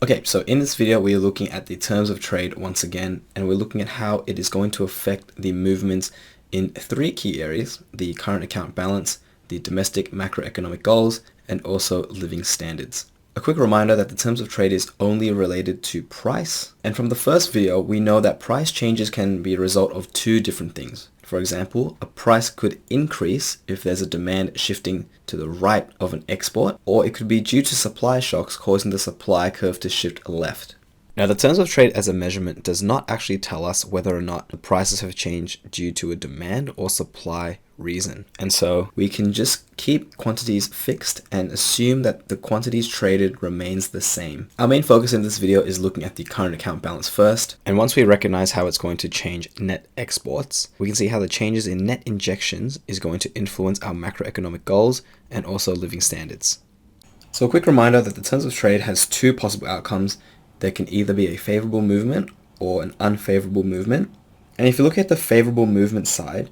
Okay, so in this video, we are looking at the terms of trade once again, and we're looking at how it is going to affect the movements in three key areas: the current account balance, the domestic macroeconomic goals, and also living standards. A quick reminder that the terms of trade is only related to price. And from the first video, we know that price changes can be a result of two different things. For example, a price could increase if there's a demand shifting to the right of an export, or it could be due to supply shocks causing the supply curve to shift left. Now, the terms of trade as a measurement does not actually tell us whether or not the prices have changed due to a demand or supply reason. And so we can just keep quantities fixed and assume that the quantities traded remains the same. Our main focus in this video is looking at the current account balance first. And once we recognize how it's going to change net exports, we can see how the changes in net injections is going to influence our macroeconomic goals and also living standards. So a quick reminder that the terms of trade has two possible outcomes. There can either be a favorable movement or an unfavorable movement. And if you look at the favorable movement side,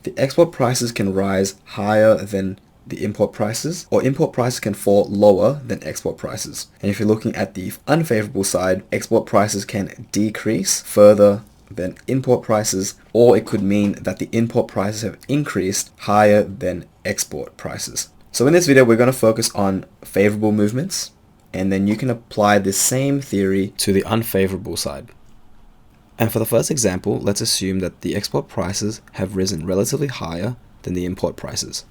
the export prices can rise higher than the import prices, or import prices can fall lower than export prices. And if you're looking at the unfavorable side, export prices can decrease further than import prices, or it could mean that the import prices have increased higher than export prices. So in this video, we're going to focus on favorable movements, and then you can apply this same theory to the unfavorable side. And for the first example, let's assume that the export prices have risen relatively higher than the import prices.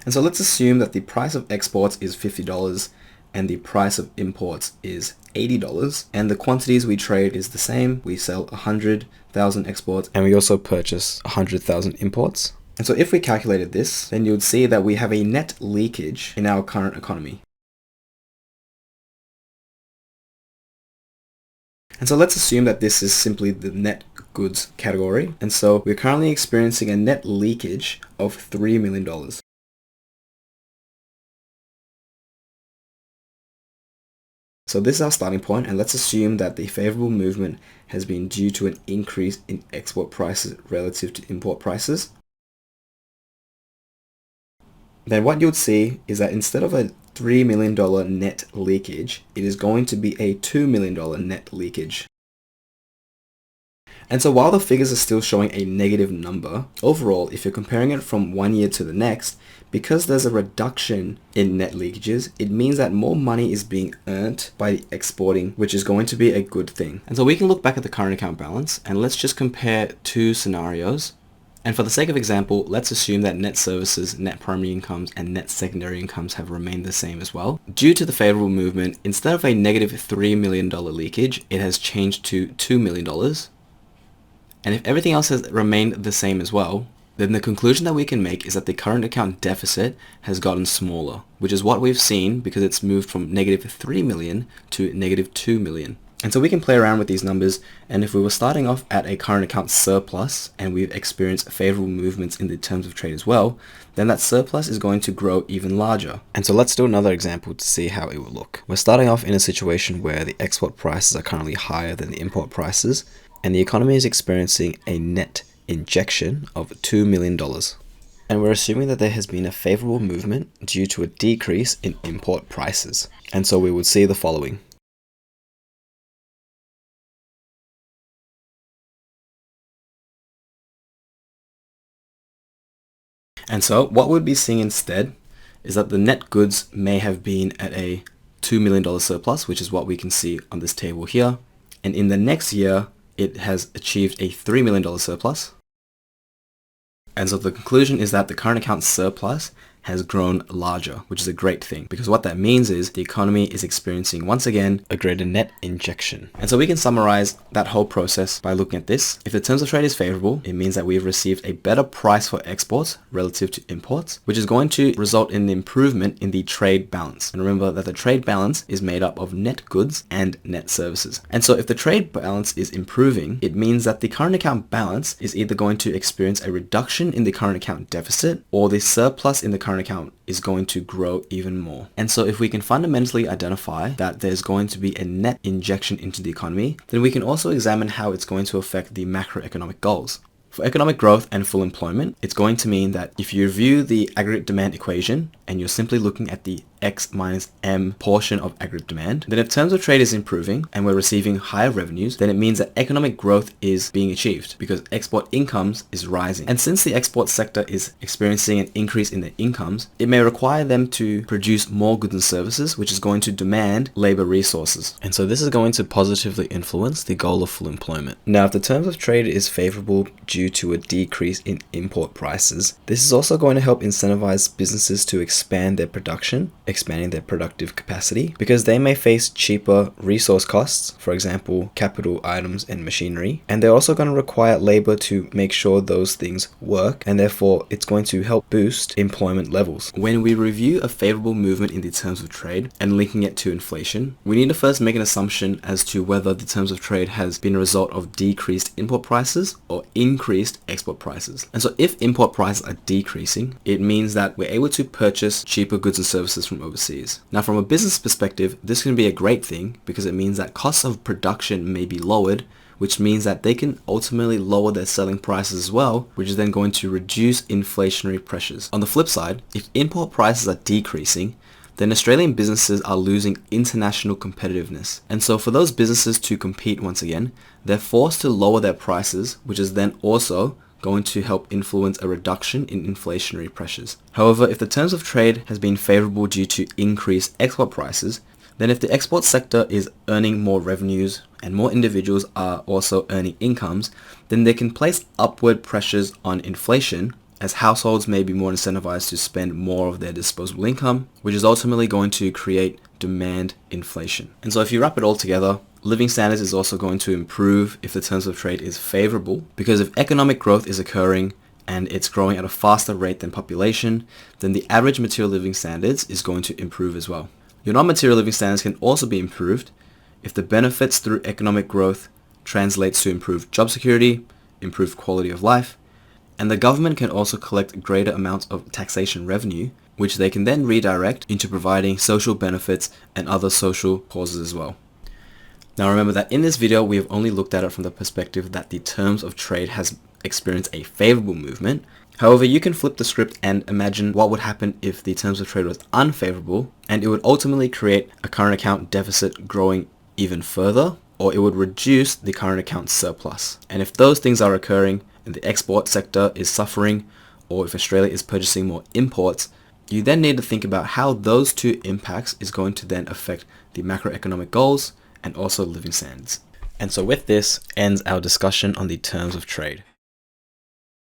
And so let's assume that the price of exports is $50 and the price of imports is $80, and the quantities we trade is the same. We sell 100,000 exports and we also purchase 100,000 imports. And so if we calculated this, then you would see that we have a net leakage in our current economy. And so let's assume that this is simply the net goods category. And so we're currently experiencing a net leakage of $3 million. So this is our starting point, and let's assume that the favorable movement has been due to an increase in export prices relative to import prices. Then what you would see is that instead of a $3 million net leakage, it is going to be a $2 million net leakage. And so while the figures are still showing a negative number, overall, if you're comparing it from one year to the next, because there's a reduction in net leakages, it means that more money is being earned by exporting, which is going to be a good thing. And so we can look back at the current account balance, and let's just compare two scenarios. And for the sake of example, let's assume that net services, net primary incomes, and net secondary incomes have remained the same as well. Due to the favorable movement, instead of a negative $3 million leakage, it has changed to $2 million. And if everything else has remained the same as well, then the conclusion that we can make is that the current account deficit has gotten smaller, which is what we've seen because it's moved from negative 3 million to negative 2 million. And so we can play around with these numbers, and if we were starting off at a current account surplus and we've experienced favorable movements in the terms of trade as well, then that surplus is going to grow even larger. And so let's do another example to see how it will look. We're starting off in a situation where the export prices are currently higher than the import prices, and the economy is experiencing a net injection of $2 million. And we're assuming that there has been a favorable movement due to a decrease in import prices. And so we would see the following. And so what we'd be seeing instead is that the net goods may have been at a $2 million surplus, which is what we can see on this table here. And in the next year, it has achieved a $3 million surplus. And so the conclusion is that the current account surplus has grown larger, which is a great thing, because what that means is the economy is experiencing once again a greater net injection. And so we can summarize that whole process by looking at this. If the terms of trade is favorable, it means that we've received a better price for exports relative to imports, which is going to result in an improvement in the trade balance. And remember that the trade balance is made up of net goods and net services. And so if the trade balance is improving, it means that the current account balance is either going to experience a reduction in the current account deficit, or the surplus in the current account is going to grow even more. And so if we can fundamentally identify that there's going to be a net injection into the economy, then we can also examine how it's going to affect the macroeconomic goals. For economic growth and full employment, it's going to mean that if you review the aggregate demand equation and you're simply looking at the X minus M portion of aggregate demand, then if terms of trade is improving and we're receiving higher revenues, then it means that economic growth is being achieved because export incomes is rising. And since the export sector is experiencing an increase in their incomes, it may require them to produce more goods and services, which is going to demand labor resources. And so this is going to positively influence the goal of full employment. Now, if the terms of trade is favorable due to a decrease in import prices, this is also going to help incentivize businesses to expand their production, expanding their productive capacity, because they may face cheaper resource costs, for example, capital items and machinery, and they're also going to require labor to make sure those things work, and therefore it's going to help boost employment levels. When we review a favorable movement in the terms of trade and linking it to inflation, we need to first make an assumption as to whether the terms of trade has been a result of decreased import prices or increased export prices. And so if import prices are decreasing, it means that we're able to purchase cheaper goods and services from overseas. Now, from a business perspective, this can be a great thing because it means that costs of production may be lowered, which means that they can ultimately lower their selling prices as well, which is then going to reduce inflationary pressures. On the flip side, if import prices are decreasing, then Australian businesses are losing international competitiveness. And so for those businesses to compete once again, they're forced to lower their prices, which is then also going to help influence a reduction in inflationary pressures. However, if the terms of trade has been favorable due to increased export prices, then if the export sector is earning more revenues and more individuals are also earning incomes, then they can place upward pressures on inflation, as households may be more incentivized to spend more of their disposable income, which is ultimately going to create demand inflation. And so if you wrap it all together, living standards is also going to improve if the terms of trade is favorable, because if economic growth is occurring and it's growing at a faster rate than population, then the average material living standards is going to improve as well. Your non-material living standards can also be improved if the benefits through economic growth translates to improved job security, improved quality of life, and the government can also collect greater amounts of taxation revenue, which they can then redirect into providing social benefits and other social causes as well. Now remember that in this video, we have only looked at it from the perspective that the terms of trade has experienced a favorable movement. However, you can flip the script and imagine what would happen if the terms of trade was unfavorable, and it would ultimately create a current account deficit growing even further, or it would reduce the current account surplus. And if those things are occurring and the export sector is suffering, or if Australia is purchasing more imports, you then need to think about how those two impacts is going to then affect the macroeconomic goals and also living standards. And so with this ends our discussion on the terms of trade.